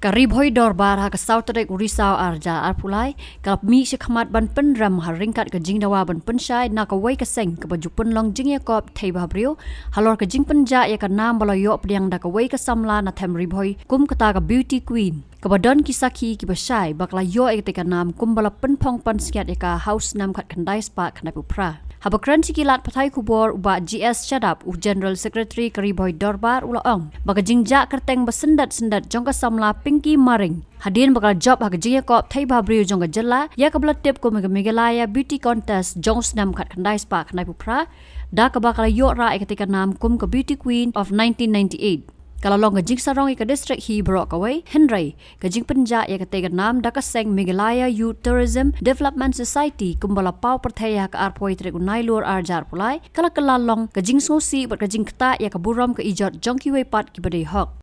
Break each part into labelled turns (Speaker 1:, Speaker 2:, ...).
Speaker 1: Karibhoy dorbar ha kasautarek urisau arja arpulai kalap mi shikhamat ban penram ha ringkat ke jingdawa ban pensyai na ka wai kaseng ke bajupun long jing yakop thei babrio halor ke jing penja ya ka nam baloyo pdiang da ka wai ka samla na them ribhoy kum kata ka beauty queen kabadon kisaki ki basai bakla yo ek te ka nam kum bala penphong pan skiat ya ka house nam khat khandai spa khnai pupra Habakran sikilat patai kubor uba GS Shadap General Secretary Karibhoy Dorbar ulaong baka jingja kerteng basendat-sendat jongka samla Pinky Maring hadin bakal job hak jingya kop thai babriu jongka jela ya kabla tip ko megalaya beauty contest jongs nam khat khandai spa khnai pupra da ka bakal yo ra ketika nam kum ke beauty queen of 1998 kalau long ke jing sarong ke district hi brok away Henry ke jing penja ya ketika nam da ka seng Meghalaya Youth Tourism Development Society kumbala pau perthaya ke arpoi trek unai lur arjar pulai kala kelalong ke jing sosi ber ke jing kta ya ke buram ke ijot jongki we pat ki bade hok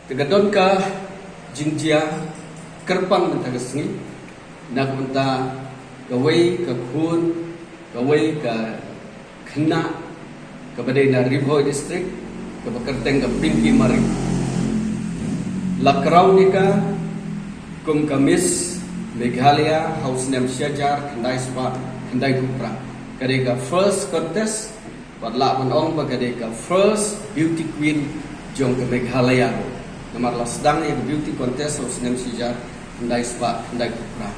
Speaker 2: tegadon ka jingjia kerpang menta kesngi nak menta gawe ke khun gawe ke khna ke bade na Ribhoy district ke bekerteng ke Pinky Maring lakrau nika kum kamis Meghalaya House Nam Syajar Khandai Spa Khandai Kupra kadeka first contest patla manong ba kadeka first beauty queen jong ke Meghalaya nomor la sedang ya beauty contest House Nam Syajar Khandai Spa Khandai Kupra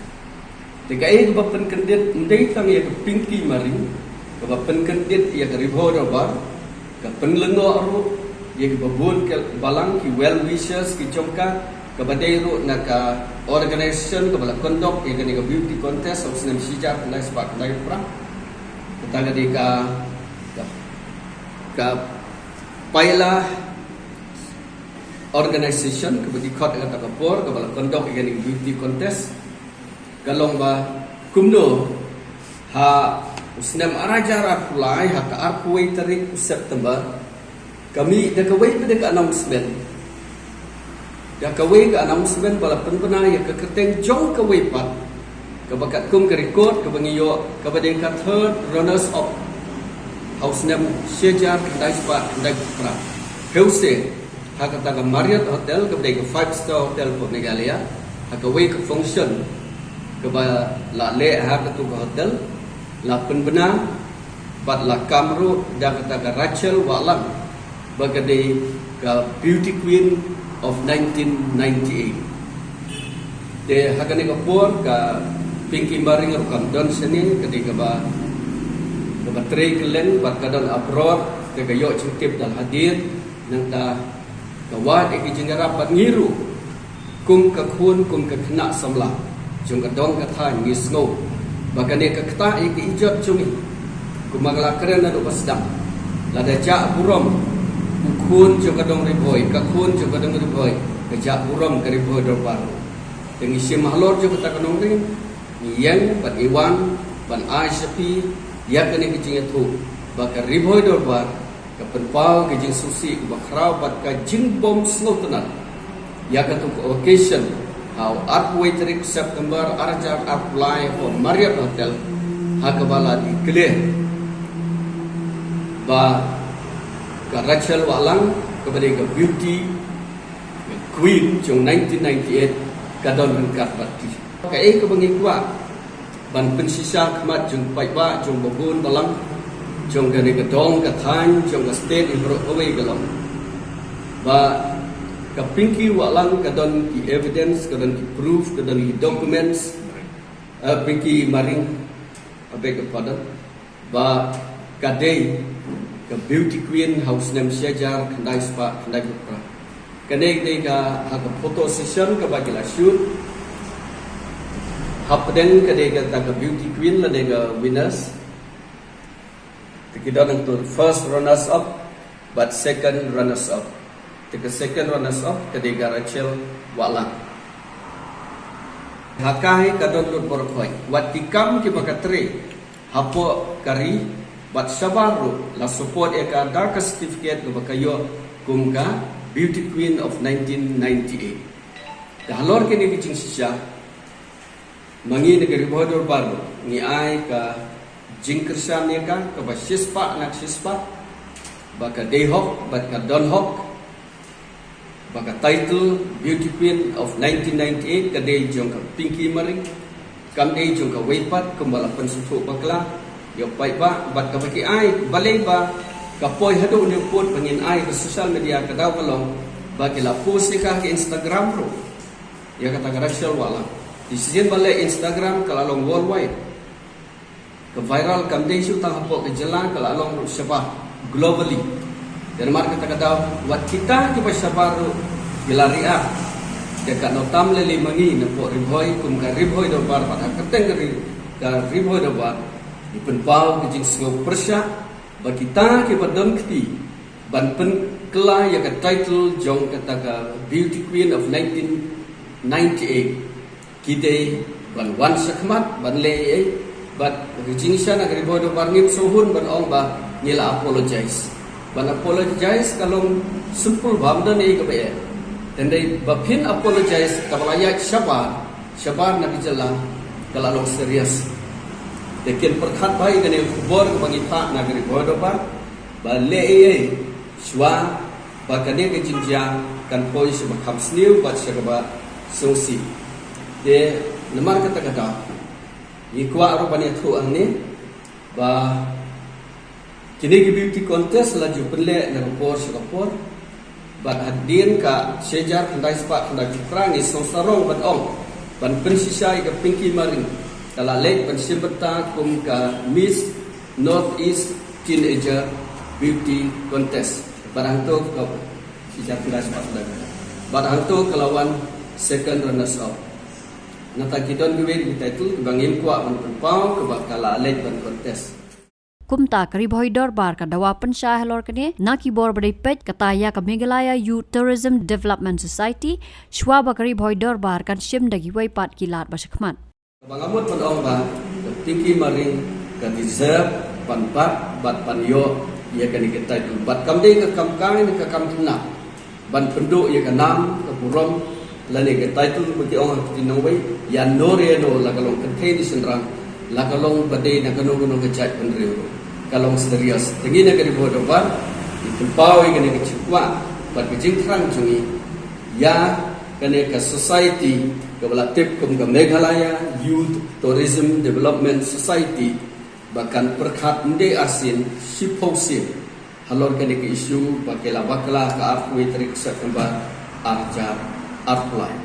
Speaker 2: teka e ba pen kendit ndai tang ya ke Pinky Maring ke ba pen kendit ya ke Ribhoy Dorbar ke penlengo aru ye ke babun ke balang ki well wishers ki chomka ke badai ru na ka organization ke bala conduct ye ke beauty contest of Nam Syajar Khandai Spa Khandai Kupra kita ka paila organization ke badi khot ka kapor ke bala conduct ye ke beauty contest galong ba kumno ha Usnam arajara pulai hak arpui tarik September kami dah kawai pada ke announcement dah kawai ke announcement bala penpena ya ke keteng jong kawai pat ke bakat kum ke record ke bangiyo ke badeng ka third runners up House Nam Syajar Khandai Spa Khandai Kupra Hause hak kata ke Marriott Hotel ke badeng ke 5-star hotel for Meghalaya hak kawai ke function ke bala la le hak tu ke hotel la penbena bat la kamru da kata ka Rachel Walang bagade ka beauty queen of 1998 de hagane ka por ka Pinky Maring kam don seni ketika ba tre kelen bat kadon abroad ke yo cingtip dal hadir nang ta kawat ek jingara pat ngiru kum ka khun kum ka khna samla jung ka dong ka tha ngisngo bagane ka kta ek ijot chungi kumagla keren na do pasdam lada ja burom khun jo ka dong Ribhoy ka khun jo ka dong Ribhoy ka ja burom ka Ribhoy Dorbar tengi sim halor jo ka kanong ring yang pat iwan ban aisyapi ya kene ki jing thu ba ka Ribhoy Dorbar ka penpau ke jing susi ba khrau bat ka jing bom slotanan ya ka tu occasion how arpway tarik September arjar apply for Marriott Hotel hakabala di clear ba ka Rachel Walang kepada ke beauty queen jong 1998 kadon rengkat bati ka e ke bangi kwa ban pensisa khmat jong pai ba jong babun balang jong ke dong ka than jong ka state ibro away galong ba ka Pinky Walang kadon ki evidence kadon ki proof kadon ki documents Pinky Maring abeg kepada ba kadai ka beauty queen House Nam Syajar Khandai Spa Khandai Kupra kadai dei ka ha photo session ka bagila shoot hapden kadai ka ta beauty queen la dei ka winners tikidon untuk first runners up but second runners up the second runners up kadega Rachel Walang hakai kadon lut borkhoi watikam ki bakatre hapo kari bat sabaru la support eka dark certificate lo bakayo kumga beauty queen of 1998 dahlor kini kicing sisya mangi negeri Ribhoy Dorbar ni ai ka jingkersan eka ka basispa nak sispa baka dehok bat ka donhok baka title Beauty Queen of 1998 kadai jong ka Pinky Maring kam dei jong ka Weipat kumbala pensutu bakla yo pai ba bat ka baki ai balai ba ka poi hadu ni put pengin ai ke social media ka daw kalong bagi la post ka ke Instagram ro ya kata garashal wala di sini balai Instagram kalalong worldwide ke viral kam dei su tang hapo ke jalan kalalong syabah globally dan mar kata daw wat kita ke basabaru gilaria dekat notam leli mangi na po ribhoy kum ka ribhoy do bar pada keteng ka ribhoy do bar ipen pau ke jing sgo persya ba kita ke badam kti ban pen kela ya ka title jong kata ka Beauty Queen of 1998 kide ban wan sakmat ban le bat jing sha na ribhoy do bar ngip sohun ban ong ba nila apologize ban apologize kalong simple bamdan e ka ba dan dari bapin apologize kabalaya syabar nabi jalan kalau serius lekin perkhat baik dengan kubur bagi tak negeri bodoban balai shwa bakane ke jinjang kan poi sebakam sniu bat syaba sosi de namar kata-kata ikwa arubani thu angni ba kini beauty contest laju penle na rapor Singapore bat hadir ka sejar kendai sepak kendai perang ni sonsarong bat ong ban pensisai ke Pinky Maring kala lek ban simbeta kum ka Miss Northeast Teenager Beauty Contest barang tu ka sejar kendai sepak kendai barang tu kelawan second runners up nata kidon gwe kita itu bangin kwa ban pau ke bakala lek ban contest
Speaker 1: kumta karibhoy dorbar ka dawa pensah lor kene na ki bor bade pet kataya ka Meghalaya Youth Tourism Development Society shwa ba karibhoy dorbar kan shim dagi Weipat kilat basikmat
Speaker 2: bangamut padong ba Pinky Maring ka deserve ban bat ban yo ya kan kita itu bat kam dei ka kam kai ka kam tuna ban penduk ya ka nam ka burom lani ka title bagi orang tinawai ya nore no la kalong contain senrang la kalong bade na kanong ka chat penriu kalong serius tengi na kari bodo ba ipau igane ka chukwa bat bijing thrang jungi ya kane ka society ka bala tip kum ka Meghalaya Youth Tourism Development Society bahkan perkhat nde asin siposin halor kane ka issue bakela bakla ka artwe tarik sa kamba arjar artline